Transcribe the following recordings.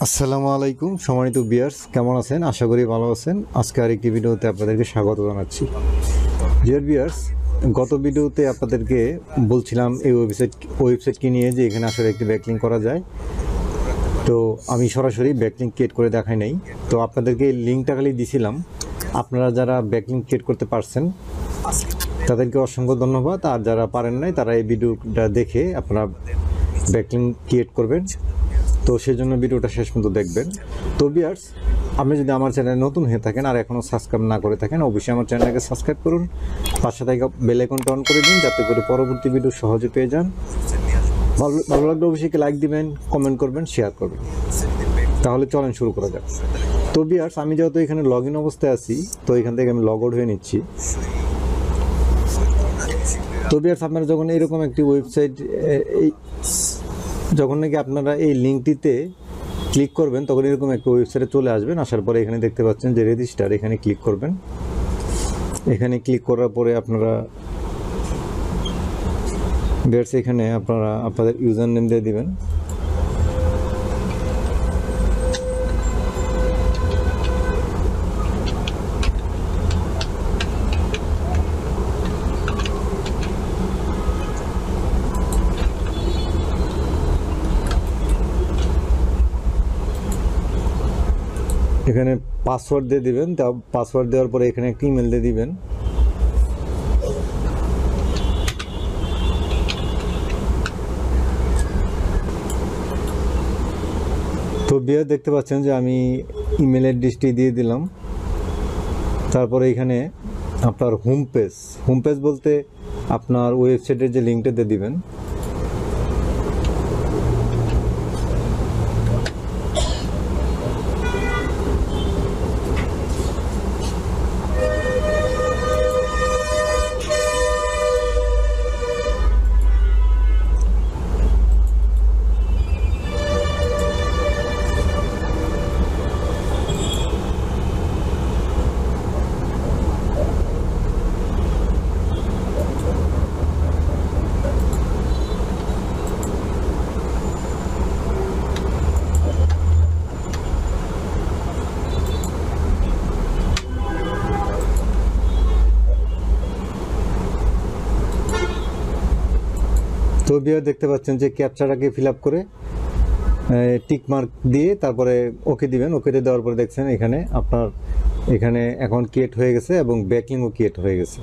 আসসালামু আলাইকুম সম্মানিত ভিউয়ার্স, কেমন আছেন? আশা করি ভালো আছেন। আজকে আরেকটি ভিডিওতে আপনাদেরকে স্বাগত জানাচ্ছি। ডিয়ার ভিউয়ার্স, গত ভিডিওতে আপনাদেরকে বলছিলাম এই ওয়েবসাইটকে নিয়ে যে এখানে আসলে একটি ব্যাকলিঙ্ক করা যায়। তো আমি সরাসরি ব্যাকলিঙ্ক ক্রিয়েট করে দেখাই নাই, তো আপনাদেরকে এই লিঙ্কটা খালি দিছিলাম। আপনারা যারা ব্যাকলিঙ্ক ক্রিয়েট করতে পারছেন তাদেরকে অসংখ্য ধন্যবাদ, আর যারা পারেন নাই তারা এই ভিডিওটা দেখে আপনারা ব্যাকলিঙ্ক ক্রিয়েট করবেন। তো সেই জন্য ভিডিওটা শেষ পর্যন্ত দেখবেন। তো ভিউয়ার্স, আপনি যদি আমার চ্যানেলে নতুন হয়ে থাকেন আর এখনও সাবস্ক্রাইব না করে থাকেন, অবশ্যই আমার চ্যানেলটাকে সাবস্ক্রাইব করুন, পাশে থাকা বেল আইকনটা অন করে দিন যাতে করে পরবর্তী ভিডিও সহজে পেয়ে যান। ভালো লাগলে অবশ্যই লাইক দিবেন, কমেন্ট করবেন, শেয়ার করবেন। তাহলে চলেন শুরু করা যাক। তো ভিউয়ার্স, আমি যেহেতু এখানে লগ ইন অবস্থায় আছি, তো এখান থেকে আমি লগ আউট হয়ে নিচ্ছি। তো ভিউয়ার্স, আপনারা যখন এরকম একটি ওয়েবসাইট যখন নাকি আপনারা এই লিঙ্কটিতে ক্লিক করবেন তখন এরকম একটা ওয়েবসাইটে চলে আসবেন। আসার পরে এখানে দেখতে পাচ্ছেন যে রেজিস্টার, এখানে ক্লিক করবেন। এখানে ক্লিক করার পরে আপনারা এখানে আপনাদের ইউজার নেম দিয়ে দিবেন। এখানে পাসওয়ার্ড দিয়ে দিবেন। তা পাসওয়ার্ড দেওয়ার পরে এখানে একটা ইমেল দিয়ে দিবেন। তো ভিউয়ার দেখতে পাচ্ছেন যে আমি ইমেল অ্যাড্রেসটি দিয়ে দিলাম। তারপরে এখানে আপনার হোম পেজ বলতে আপনার ওয়েবসাইটের যে লিঙ্কটা দিয়ে দিবেন। তো ভিউয়ার দেখতে পাচ্ছেন যে ক্যাপচাটাকে ফিল আপ করে টিক মার্ক দিয়ে তারপরে ওকে দিবেন। ওকেতে দেওয়ার পরে দেখছেন এখানে আপনার অ্যাকাউন্ট ক্রিয়েট হয়ে গেছে এবং ব্যাকলিঙ্কও ক্রিয়েট হয়ে গেছে।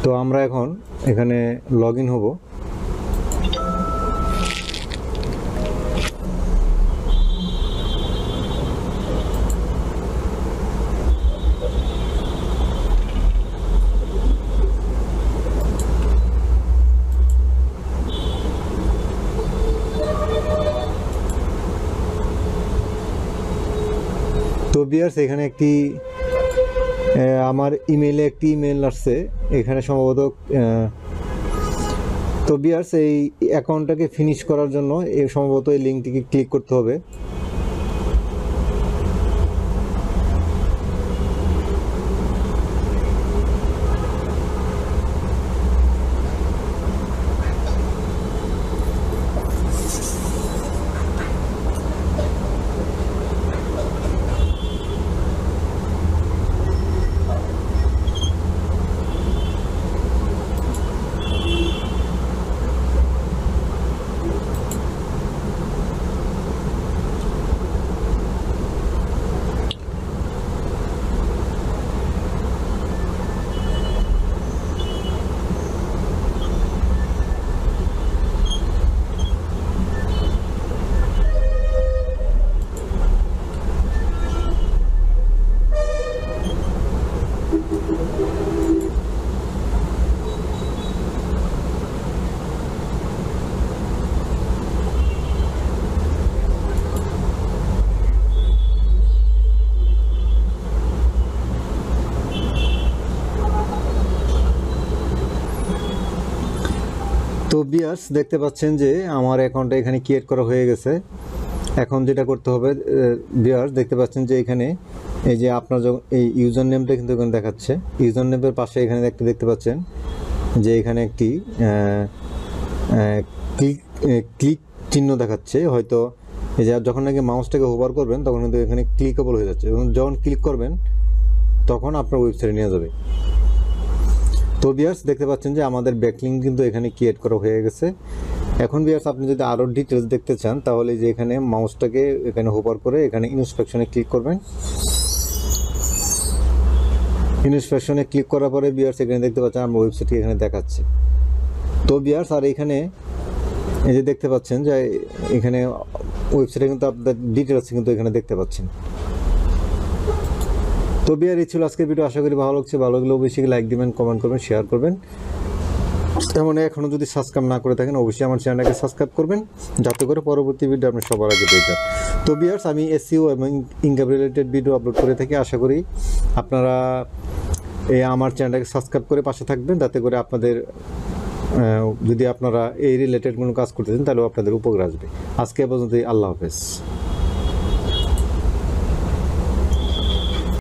তো আমরা এখন এখানে লগ ইন হব। তো ভিউয়ার্স, এখানে আমার ইমেইলে একটি ইমেল আসছে এখানে সম্ভবত। তো ভিউয়ার্স, এই অ্যাকাউন্টটাকে ফিনিশ করার জন্য সম্ভবত এই লিঙ্কটিকে ক্লিক করতে হবে। তো ভিউয়ার্স, দেখতে পাচ্ছেন যে আমার অ্যাকাউন্টটা এখানে ক্রিয়েট করা হয়ে গেছে। এখন যেটা করতে হবে ভিউয়ার্স, দেখতে পাচ্ছেন যে এখানে এই যে আপনার যখন এই ইউজার নেমটা কিন্তু এখানে দেখাচ্ছে, ইউজার নেমের পাশে এখানে দেখতে পাচ্ছেন যে এখানে একটি ক্লিক চিহ্ন দেখাচ্ছে। হয়তো এই যে যখন নাকি মাউসটাকে হোভার করবেন তখন কিন্তু এখানে ক্লিকেবল হয়ে যাচ্ছে, এবং যখন ক্লিক করবেন তখন আপনার ওয়েবসাইটে নিয়ে যাবে। তো ভিউয়ার্স দেখতে পাচ্ছেন যে আমাদের ব্যাকলিঙ্ক কিন্তু এখানে ক্রিয়েট করা হয়ে গেছে। এখন ভিউয়ার্স আপনি যদি আরও ডিটেলস দেখতে চান তাহলে যে এখানে মাউসটাকে এখানে হোভার করে এখানে ইনস্পেকশনে ক্লিক করবেন। ইনস্পেকশনে ক্লিক করার পরে ভিউয়ার্স এখানে দেখতে পাচ্ছেন আমার ওয়েবসাইটটি এখানে দেখাচ্ছে। তো ভিউয়ার্স আর এখানে এই যে দেখতে পাচ্ছেন যে এখানে ওয়েবসাইটে কিন্তু আপনাদের ডিটেলস কিন্তু এখানে দেখতে পাচ্ছেন। তো ভিউয়ার এই ছিল আজকের ভিডিও, আশা করি ভালো লাগছে। ভালো লাগলে অবশ্যই লাইক দিবেন, কমেন্ট করবেন, শেয়ার করবেন। এমন এখনও যদি সাবস্ক্রাইব না করে থাকেন অবশ্যই আমার চ্যানেলটাকে সাবস্ক্রাইব করবেন, যাতে করে পরবর্তী ভিডিও আপনি সবার আগে পেয়ে যান। তো ভিউয়ার্স আমি এসইও এবং ইনকাম রিলেটেড ভিডিও আপলোড করে থাকি, আশা করি আপনারা আমার চ্যানেলটাকে সাবস্ক্রাইব করে পাশে থাকবেন, যাতে করে আপনাদের যদি আপনারা এই রিলেটেড কোনো কাজ করতে চান তাহলেও আপনাদের উপকার আসবে। আজকে পর্যন্তই, আল্লাহ হাফেজ।